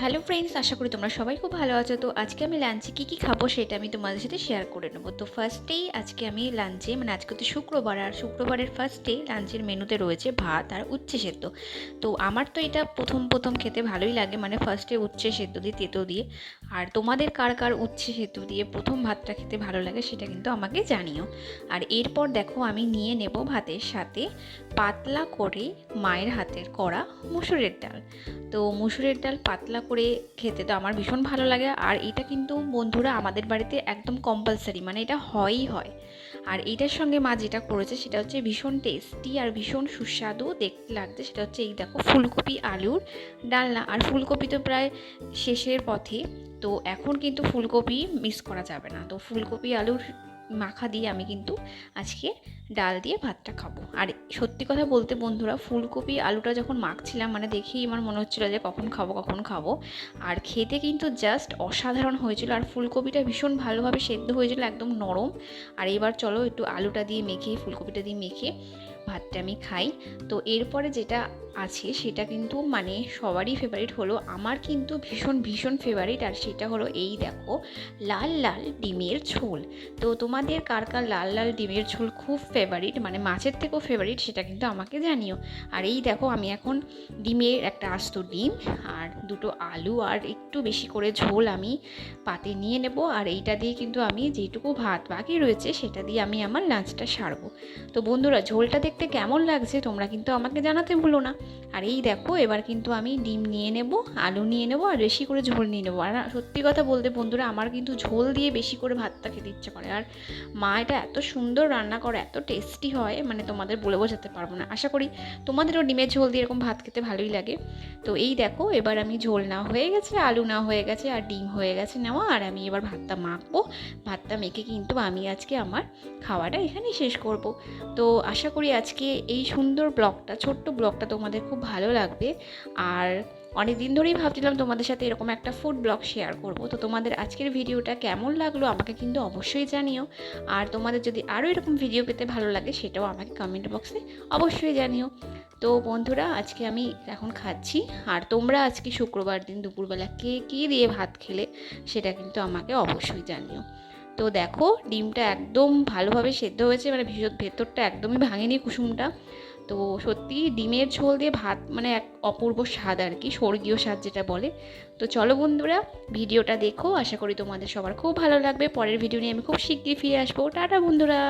Hello friends, আশা করি তোমরা সবাই খুব ভালো আছো। তো আজকে আমি লাঞ্চে কী খাবো সেটা আমি তোমাদের সাথে শেয়ার করে নেবো। তো ফার্স্টেই আজকে আমি লাঞ্চে আজকে তো শুক্রবার, আর শুক্রবারের ফার্স্টেই লাঞ্চের মেনুতে রয়েছে ভাত আর উচ্ছে সেদ্ধ। তো আমার তো এটা প্রথম খেতে ভালোই লাগে, ফার্স্টে উচ্ছে সেদ্ধ দিয়ে তেঁতো দিয়ে। আর তোমাদের কার কার উচ্ছে সেদ্ধ দিয়ে প্রথম ভাতটা খেতে ভালো লাগে সেটা কিন্তু আমাকে জানিও। আর এরপর দেখো আমি নিয়ে নেব ভাতের সাথে পাতলা করে মায়ের হাতের করা মুসুরের ডাল। তো মুসুরের ডাল পাতলা করে খেতে তো আমার ভীষণ ভালো লাগে। আর এটা কিন্তু বন্ধুরা আমাদের বাড়িতে একদম কম্পালসারি, এটা হয়ই হয়। আর এইটার সঙ্গে মা যেটা করেছে সেটা হচ্ছে ভীষণ টেস্টি আর ভীষণ সুস্বাদু দেখতে লাগছে। সেটা হচ্ছে এই দেখো, ফুলকপি আলুর ডালনা। আর ফুলকপি তো প্রায় শেষের পথে, তো এখন কিন্তু ফুলকপি মিস করা যাবে না। তো ফুলকপি আলুর মাখা দিয়ে আমি কিন্তু আজকে ডাল দিয়ে ভাতটা খাবো। আর সত্যি কথা বলতে বন্ধুরা, ফুলকপি আলুটা যখন মাখছিলাম দেখেই আমার মনে হচ্ছিলো যে কখন খাবো। আর খেতে কিন্তু জাস্ট অসাধারণ হয়েছিল। আর ফুলকপিটা ভীষণ ভালোভাবে সেদ্ধ হয়েছিল, একদম নরম। আর এবার চলো একটু আলুটা দিয়ে মেখে, ফুলকপিটা দিয়ে মেখে ভাতটা আমি খাই। তো এরপরে যেটা আছে সেটা কিন্তু সবারই ফেভারিট, হলো আমার কিন্তু ভীষণ ফেভারিট। আর সেটা হলো এই দেখো, লাল লাল ডিমের ঝোল। তো তোমাদের কার কার লাল লাল ডিমের ঝোল খুব ফেভারিট, মাছের থেকেও ফেভারিট, সেটা কিন্তু আমাকে জানিও। আর এই দেখো, আমি এখন ডিমের একটা আস্ত ডিম আর দুটো আলু আর একটু বেশি করে ঝোল আমি পাতে নিয়ে নেব। আর এইটা দিয়ে কিন্তু আমি যেটুকু ভাত বাকি রয়েছে সেটা দিয়ে আমি আমার লাঞ্চটা সারবো। তো বন্ধুরা, ঝোলটা দেখতে কেমন লাগছে তোমরা কিন্তু আমাকে জানাতে ভুলো না। আর এই দেখো, এবার কিন্তু আমি ডিম নিয়ে নেব, আলু নিয়ে নেব আর বেশি করে ঝোল নিয়ে নেবো। আর সত্যি কথা বলতে বন্ধুরা, আমার কিন্তু ঝোল দিয়ে বেশি করে ভাতটা খেতে ইচ্ছা করে। আর মা এটা এত সুন্দর রান্না করে, এত টেস্টি হয়, তোমাদের বলে বোঝাতে পারবো না। আশা করি তোমাদেরও ডিমের ঝোল দিয়ে এরকম ভাত খেতে ভালোই লাগে। তো এই দেখো, এবার আমি ঝোল না হয়ে গেছে, আলু না হয়ে গেছে আর ডিম হয়ে গেছে নেওয়া। আর আমি এবার ভাতটা মাখবো। ভাতটা মেখে কিন্তু আমি আজকে আমার খাওয়াটা এখানেই শেষ করব। তো আশা করি আজকে এই সুন্দর ব্লগটা, ছোট্ট ব্লগটা তোমাদের খুব ভালো লাগবে। আর অনেক দিন ধরেই ভাবছিলাম তোমাদের সাথে এরকম একটা ফুড ব্লগ শেয়ার করব। তো তোমাদের আজকের ভিডিওটা কেমন লাগলো আমাকে কিন্তু অবশ্যই জানিও। আর তোমাদের যদি আরও এরকম ভিডিও পেতে ভালো লাগে সেটাও আমাকে কমেন্ট বক্সে অবশ্যই জানিও। তো বন্ধুরা, আজকে আমি এখন খাচ্ছি। আর তোমরা আজকে শুক্রবার দিন দুপুরবেলা কে কী দিয়ে ভাত খেলে সেটা কিন্তু আমাকে অবশ্যই জানিও। তো দেখো, ডিমটা একদম ভালোভাবে সেদ্ধ হয়েছে, ভেতরটা একদমই ভাঙেনি কুসুমটা। তো সত্যি ডিমের ঝোল দিয়ে ভাত এক অপূর্ব স্বাদ, আর কি স্বর্গীয় স্বাদ যেটা বলে। তো চলো বন্ধুরা, ভিডিওটা দেখো, আশা করি তোমাদের সবার খুব ভালো লাগবে। পরের ভিডিও নিয়ে আমি খুব শিগগিরই ফিরে আসবো। টাটা বন্ধুরা।